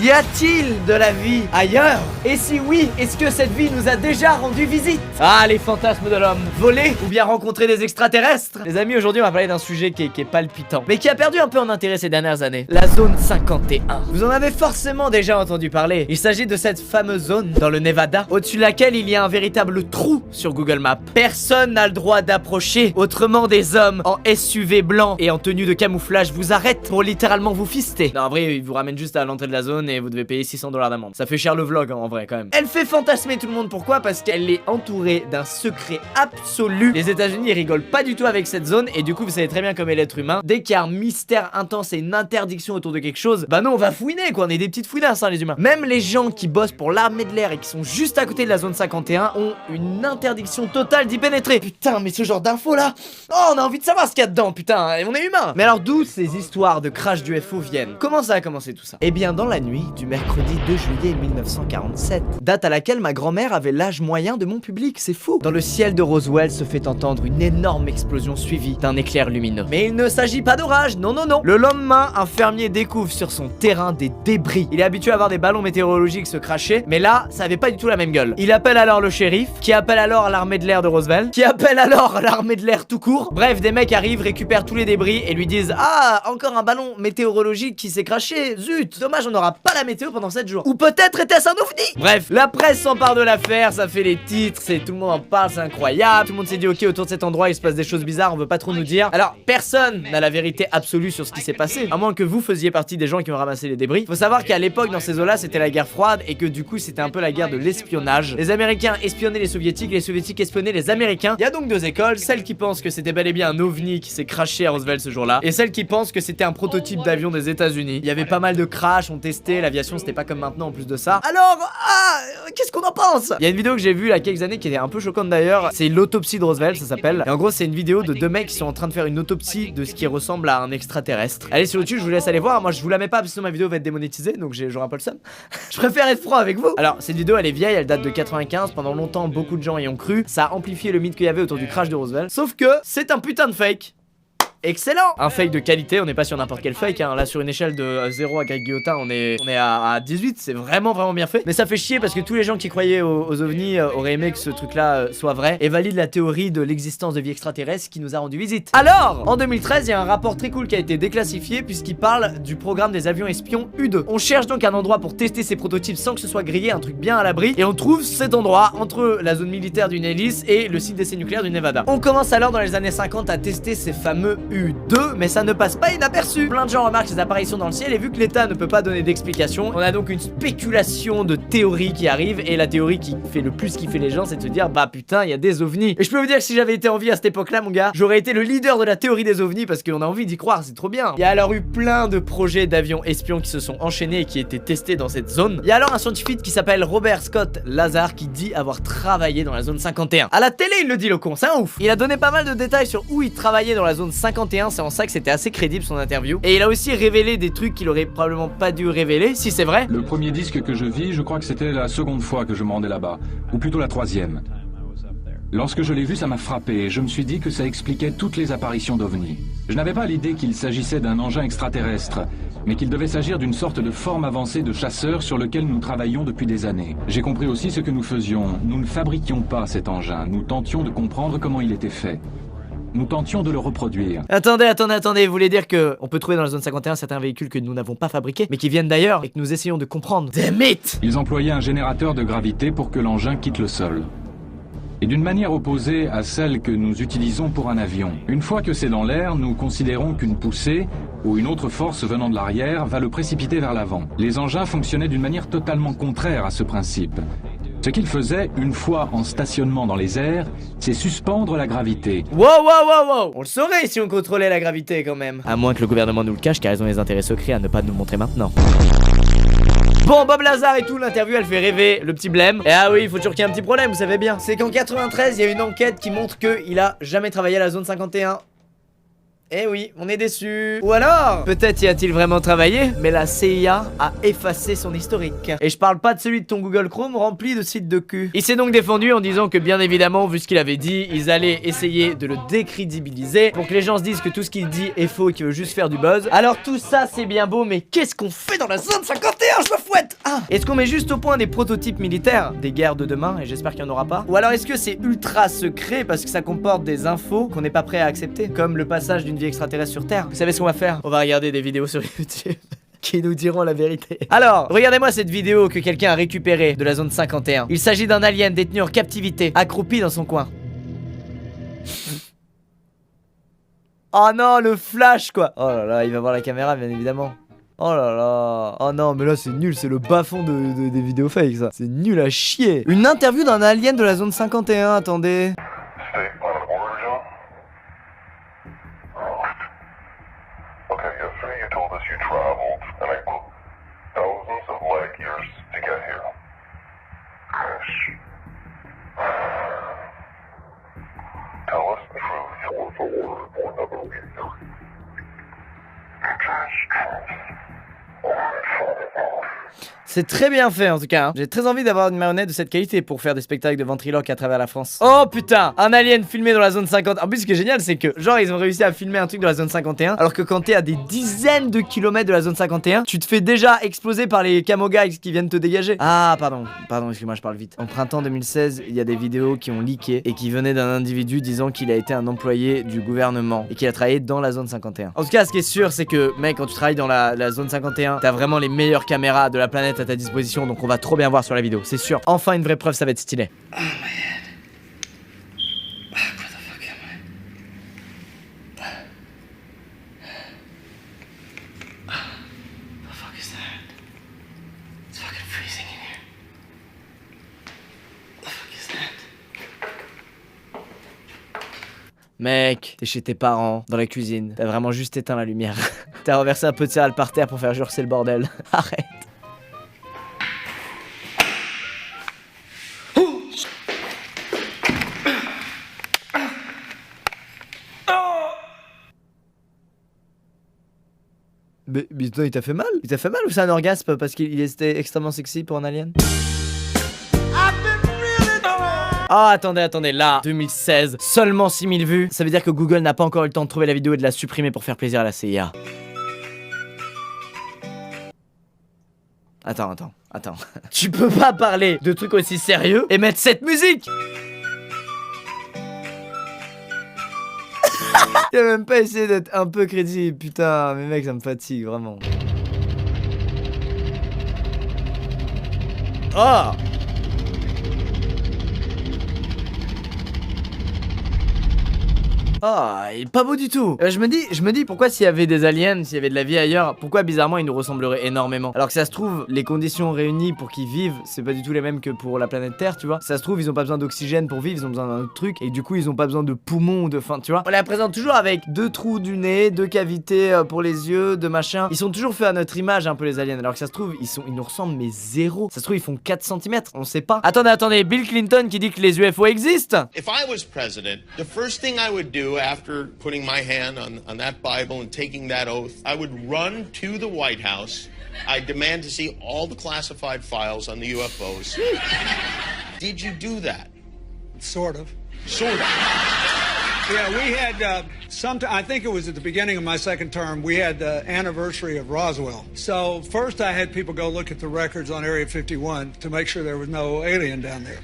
Y a-t-il de la vie ailleurs? Et si oui, est-ce que cette vie nous a déjà rendu visite? Ah, les fantasmes de l'homme. Voler ou bien rencontrer des extraterrestres? Les amis, aujourd'hui on va parler d'un sujet qui est palpitant, mais qui a perdu un peu en intérêt ces dernières années. La zone 51. Vous en avez forcément déjà entendu parler. Il s'agit de cette fameuse zone dans le Nevada, au-dessus de laquelle il y a un véritable trou sur Google Maps. Personne n'a le droit d'approcher, autrement des hommes en SUV blanc et en tenue de camouflage vous arrêtent pour littéralement vous fister. Non, en vrai, ils vous ramènent juste à l'entrée de la zone et vous devez payer 600 $ d'amende. Ça fait cher le vlog, hein, en vrai, quand même. Elle fait fantasmer tout le monde. Pourquoi? Parce qu'elle est entourée d'un secret absolu. Les États-Unis ils rigolent pas du tout avec cette zone, et du coup, vous savez très bien comme est l'être humain. Dès qu'il y a un mystère intense et une interdiction autour de quelque chose, bah non, on va fouiner, quoi. On est des petites fouinasses, hein, les humains. Même les gens qui bossent pour l'armée de l'air et qui sont juste à côté de la zone 51 ont une interdiction totale d'y pénétrer. Putain, mais ce genre d'infos là, oh, on a envie de savoir ce qu'il y a dedans, putain, et on est humain. Mais alors, d'où ces histoires de crash d'UFO viennent? Comment ça a commencé tout ça? Eh bien, dans la nuit du mercredi 2 juillet 1947, date à laquelle ma grand-mère avait l'âge moyen de mon public, c'est fou. Dans le ciel de Roswell se fait entendre une énorme explosion suivie d'un éclair lumineux. Mais il ne s'agit pas d'orage, non non non. Le lendemain, un fermier découvre sur son terrain des débris. Il est habitué à voir des ballons météorologiques se cracher, mais là, ça avait pas du tout la même gueule. Il appelle alors le shérif, qui appelle alors l'armée de l'air de Roswell, qui appelle alors l'armée de l'air tout court. Bref, des mecs arrivent, récupèrent tous les débris et lui disent: ah, encore un ballon météorologique qui s'est craché, zut, dommage, on n'aura pas la météo pendant 7 jours. Ou peut-être était-ce un ovni. Bref, la presse s'empare de l'affaire, ça fait les titres, tout le monde en parle, c'est incroyable. Tout le monde s'est dit: ok, autour de cet endroit il se passe des choses bizarres, on veut pas trop nous dire. Alors, personne n'a la vérité absolue sur ce qui s'est passé, à moins que vous faisiez partie des gens qui ont ramassé les débris. Faut savoir qu'à l'époque, dans ces eaux-là, c'était la guerre froide et que du coup, c'était un peu la guerre de l'espionnage. Les Américains espionnaient les Soviétiques espionnaient les Américains. Il y a donc deux écoles, celle qui pense que c'était bel et bien un ovni qui s'est crashé à Roswell ce jour-là, et celle qui pense que c'était un prototype d'avion des États-Unis. Il y avait pas mal de crashs, on testait, l'aviation c'était pas comme maintenant en plus de ça. Alors, qu'est-ce qu'on en pense? Il y a une vidéo que j'ai vue il y a quelques années qui était un peu choquante d'ailleurs, c'est l'autopsie de Roswell, ça s'appelle. Et en gros, c'est une vidéo de deux mecs qui sont en train de faire une autopsie de ce qui ressemble à un extraterrestre. Allez sur YouTube, je vous laisse aller voir. Moi, je vous la mets pas parce que sinon ma vidéo va être démonétisée, donc j'aurai un peu le seum. Je préfère être franc avec vous. Alors, cette vidéo, elle est vieille, elle date de 95. Pendant longtemps, beaucoup de gens y ont cru. Ça a amplifié le mythe qu'il y avait autour du crash de Roswell. Sauf que c'est un putain de fake. Excellent! Un fake de qualité, on n'est pas sur n'importe quel fake, hein. Là sur une échelle de 0 à Greg Guillotin, on est à 18, c'est vraiment bien fait. Mais ça fait chier parce que tous les gens qui croyaient aux ovnis auraient aimé que ce truc là soit vrai et valide la théorie de l'existence de vie extraterrestre qui nous a rendu visite. Alors, en 2013, il y a un rapport très cool qui a été déclassifié puisqu'il parle du programme des avions espions U-2. On cherche donc un endroit pour tester ces prototypes sans que ce soit grillé, un truc bien à l'abri, et on trouve cet endroit entre la zone militaire du Nellis et le site d'essai nucléaire du Nevada. On commence alors dans les années 50 à tester ces fameux U-2, mais ça ne passe pas inaperçu. Plein de gens remarquent ces apparitions dans le ciel et vu que l'État ne peut pas donner d'explication, on a donc une spéculation de théories qui arrive, et la théorie qui fait le plus kiffer les gens, c'est de se dire: bah putain, il y a des ovnis. Et je peux vous dire que si j'avais été en vie à cette époque-là, mon gars, j'aurais été le leader de la théorie des ovnis parce qu'on a envie d'y croire, c'est trop bien. Il y a alors eu plein de projets d'avions espions qui se sont enchaînés et qui étaient testés dans cette zone. Il y a alors un scientifique qui s'appelle Robert Scott Lazar qui dit avoir travaillé dans la zone 51. À la télé, il le dit, le con, c'est un ouf. Il a donné pas mal de détails sur où il travaillait dans la zone 51, c'est en ça que c'était assez crédible son interview. Et il a aussi révélé des trucs qu'il aurait probablement pas dû révéler, si c'est vrai. Le premier disque que je vis, je crois que c'était la seconde fois que je me rendais là-bas, ou plutôt la troisième. Lorsque je l'ai vu, ça m'a frappé et je me suis dit que ça expliquait toutes les apparitions d'ovnis. Je n'avais pas l'idée qu'il s'agissait d'un engin extraterrestre, mais qu'il devait s'agir d'une sorte de forme avancée de chasseur sur lequel nous travaillions depuis des années. J'ai compris aussi ce que nous faisions. Nous ne fabriquions pas cet engin, nous tentions de comprendre comment il était fait. Nous tentions de le reproduire. Attendez, vous voulez dire que on peut trouver dans la zone 51 certains véhicules que nous n'avons pas fabriqués, mais qui viennent d'ailleurs et que nous essayons de comprendre. Des mythes! Ils employaient un générateur de gravité pour que l'engin quitte le sol. Et d'une manière opposée à celle que nous utilisons pour un avion. Une fois que c'est dans l'air, nous considérons qu'une poussée ou une autre force venant de l'arrière va le précipiter vers l'avant. Les engins fonctionnaient d'une manière totalement contraire à ce principe. Ce qu'il faisait, une fois en stationnement dans les airs, c'est suspendre la gravité. Wow! On le saurait si on contrôlait la gravité quand même. À moins que le gouvernement nous le cache car ils ont des intérêts secrets à ne pas nous montrer maintenant. Bon, Bob Lazar et tout, l'interview elle fait rêver le petit blême. Et ah oui, il faut toujours qu'il y ait un petit problème, vous savez bien. C'est qu'en 93, il y a une enquête qui montre qu'il a jamais travaillé à la zone 51. Eh oui, on est déçus. Ou alors, peut-être y a-t-il vraiment travaillé, mais la CIA a effacé son historique. Et je parle pas de celui de ton Google Chrome rempli de sites de cul. Il s'est donc défendu en disant que bien évidemment, vu ce qu'il avait dit, ils allaient essayer de le décrédibiliser pour que les gens se disent que tout ce qu'il dit est faux et qu'il veut juste faire du buzz. Alors tout ça c'est bien beau, mais qu'est-ce qu'on fait dans la zone 51? Je me fous Est-ce qu'on met juste au point des prototypes militaires des guerres de demain, et j'espère qu'il n'y en aura pas? Ou alors est-ce que c'est ultra secret parce que ça comporte des infos qu'on n'est pas prêt à accepter, comme le passage d'une vie extraterrestre sur Terre? Vous savez ce qu'on va faire? On va regarder des vidéos sur YouTube qui nous diront la vérité. Alors, regardez-moi cette vidéo que quelqu'un a récupérée de la zone 51. Il s'agit d'un alien détenu en captivité, accroupi dans son coin. Oh non, le flash quoi. Oh là là, il va voir la caméra bien évidemment. Oh là là. Oh non, mais là c'est nul, c'est le bas-fond des vidéos fake ça. C'est nul à chier. Une interview d'un alien de la zone 51, attendez. C'est très bien fait en tout cas, hein. J'ai très envie d'avoir une marionnette de cette qualité pour faire des spectacles de ventriloque à travers la France. Oh putain, un alien filmé dans la zone 50. En plus ce qui est génial c'est que genre ils ont réussi à filmer un truc de la zone 51, alors que quand t'es à des dizaines de kilomètres de la zone 51, tu te fais déjà exploser par les camo guys qui viennent te dégager. Ah pardon, excuse-moi je parle vite. En printemps 2016, il y a des vidéos qui ont leaké et qui venaient d'un individu disant qu'il a été un employé du gouvernement et qu'il a travaillé dans la zone 51. En tout cas ce qui est sûr c'est que mec, quand tu travailles dans la zone 51, t'as vraiment les meilleures caméras de la planète à ta disposition, donc on va trop bien voir sur la vidéo, c'est sûr. Enfin une vraie preuve, ça va être stylé. Oh my head. What the fuck am I? The fuck is that? It's fucking freezing in here. The fuck is that? Mec, t'es chez tes parents, dans la cuisine, t'as vraiment juste éteint la lumière. T'as renversé un peu de céréales par terre pour faire jurcer le bordel. Arrête. Mais putain, il t'a fait mal? Il t'a fait mal ou c'est un orgasme parce qu'il était extrêmement sexy pour un alien? Ah attendez, là, 2016, seulement 6000 vues. Ça veut dire que Google n'a pas encore eu le temps de trouver la vidéo et de la supprimer pour faire plaisir à la CIA. Attends. Tu peux pas parler de trucs aussi sérieux et mettre cette musique. Il a même pas essayé d'être un peu crédible, putain, mais mec, ça me fatigue, vraiment. Oh! Ah, il est pas beau du tout. Je me dis pourquoi s'il y avait des aliens, s'il y avait de la vie ailleurs, pourquoi bizarrement ils nous ressembleraient énormément. Alors que ça se trouve, les conditions réunies pour qu'ils vivent, c'est pas du tout les mêmes que pour la planète Terre, tu vois. Ça se trouve, ils ont pas besoin d'oxygène pour vivre, ils ont besoin d'un autre truc, et du coup ils ont pas besoin de poumons ou de faim, tu vois. On les présente toujours avec 2 trous du nez, 2 cavités pour les yeux, 2 machins. Ils sont toujours faits à notre image un peu les aliens, alors que ça se trouve, ils nous ressemblent mais zéro. Ça se trouve, ils font 4 cm, on sait pas. Attendez, Bill Clinton qui dit que les UFO existent. If I was president, the first thing I would do after putting my hand on that Bible and taking that oath, I would run to the White House. I demand to see all the classified files on the UFOs. Did you do that? Sort of. Yeah, we had I think it was at the beginning of my second term, we had the anniversary of Roswell. So first I had people go look at the records on Area 51 to make sure there was no alien down there.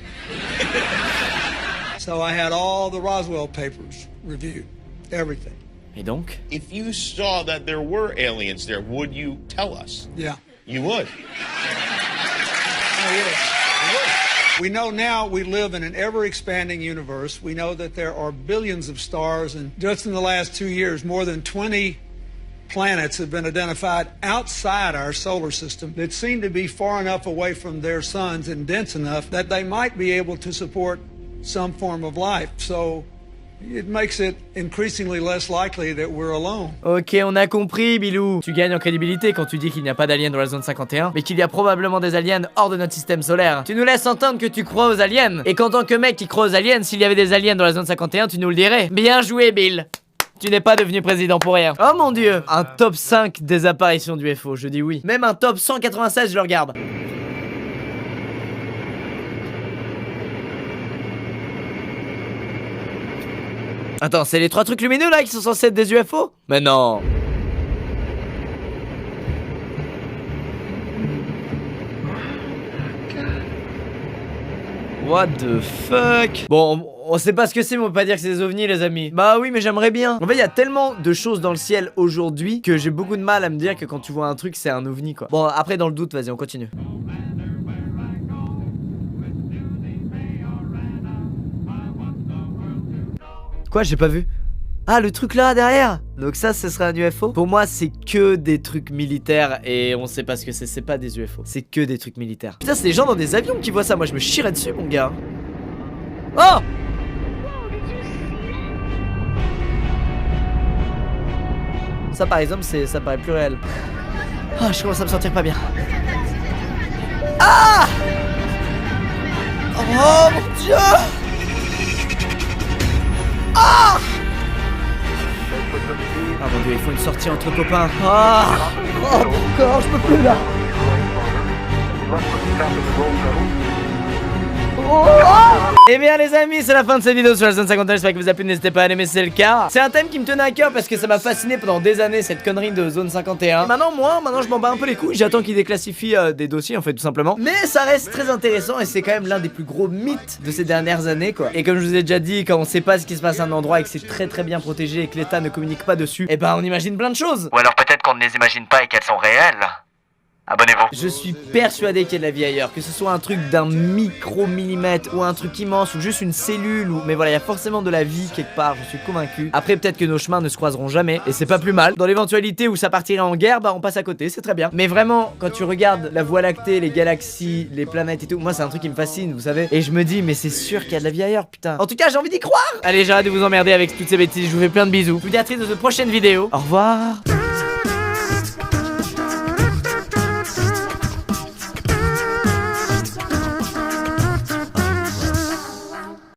So I had all the Roswell papers reviewed, everything. Et donc? If you saw that there were aliens there, would you tell us? Yeah. You would? I would. We know now we live in an ever-expanding universe. We know that there are billions of stars, and just in the last 2 years, more than 20 planets have been identified outside our solar system that seem to be far enough away from their suns and dense enough that they might be able to support some form of life. So it makes it increasingly less likely that we're alone. Ok, on a compris, Bilou. Tu gagnes en crédibilité quand tu dis qu'il n'y a pas d'aliens dans la zone 51, mais qu'il y a probablement des aliens hors de notre système solaire. Tu nous laisses entendre que tu crois aux aliens. Et qu'en tant que mec qui croit aux aliens, s'il y avait des aliens dans la zone 51, tu nous le dirais. Bien joué, Bill. Tu n'es pas devenu président pour rien. Oh mon dieu. Un top 5 des apparitions du UFO, je dis oui. Même un top 196, je le regarde. Attends, c'est les 3 trucs lumineux là qui sont censés être des UFO? Mais non. What the fuck? Bon, on sait pas ce que c'est, mais on peut pas dire que c'est des ovnis, les amis. Bah oui, mais j'aimerais bien. En fait, il y a tellement de choses dans le ciel aujourd'hui que j'ai beaucoup de mal à me dire que quand tu vois un truc, c'est un ovni, quoi. Bon, après, dans le doute, vas-y, on continue. Quoi, j'ai pas vu? Ah, le truc là derrière. Donc ça, ce serait un UFO. Pour moi, c'est que des trucs militaires et on sait pas ce que c'est pas des UFO. C'est que des trucs militaires. Putain, c'est des gens dans des avions qui voient ça. Moi, je me chierais dessus, mon gars. Oh! Ça, par exemple, ça paraît plus réel. Ah, je commence à me sentir pas bien. Ah! Oh mon dieu! Ah! Ah mon dieu, il faut une sortie entre copains. Ah! Oh mon corps, je peux plus là. Oh! Et bien les amis, c'est la fin de cette vidéo sur la zone 51. J'espère que vous a plu, n'hésitez pas à l'aimer si c'est le cas. C'est un thème qui me tenait à cœur parce que ça m'a fasciné pendant des années, cette connerie de zone 51. Maintenant je m'en bats un peu les couilles. J'attends qu'ils déclassifient des dossiers en fait, tout simplement. Mais ça reste très intéressant et c'est quand même l'un des plus gros mythes de ces dernières années, quoi. Et comme je vous ai déjà dit, quand on sait pas ce qui se passe à un endroit et que c'est très bien protégé et que l'État ne communique pas dessus, et ben on imagine plein de choses. Ou alors peut-être qu'on ne les imagine pas et qu'elles sont réelles. Abonnez-vous. Je suis persuadé qu'il y a de la vie ailleurs, que ce soit un truc d'un micro-millimètre ou un truc immense ou juste une cellule ou... Mais voilà, il y a forcément de la vie quelque part, je suis convaincu. Après peut-être que nos chemins ne se croiseront jamais et c'est pas plus mal. Dans l'éventualité où ça partirait en guerre, bah on passe à côté, c'est très bien. Mais vraiment, quand tu regardes la Voie lactée, les galaxies, les planètes et tout, moi c'est un truc qui me fascine, vous savez. Et je me dis, mais c'est sûr qu'il y a de la vie ailleurs, putain. En tout cas, j'ai envie d'y croire. Allez, j'arrête de vous emmerder avec toutes ces bêtises, je vous fais plein de bisous. Je vous dis à très vite dans une prochaine vidéo. Au revoir.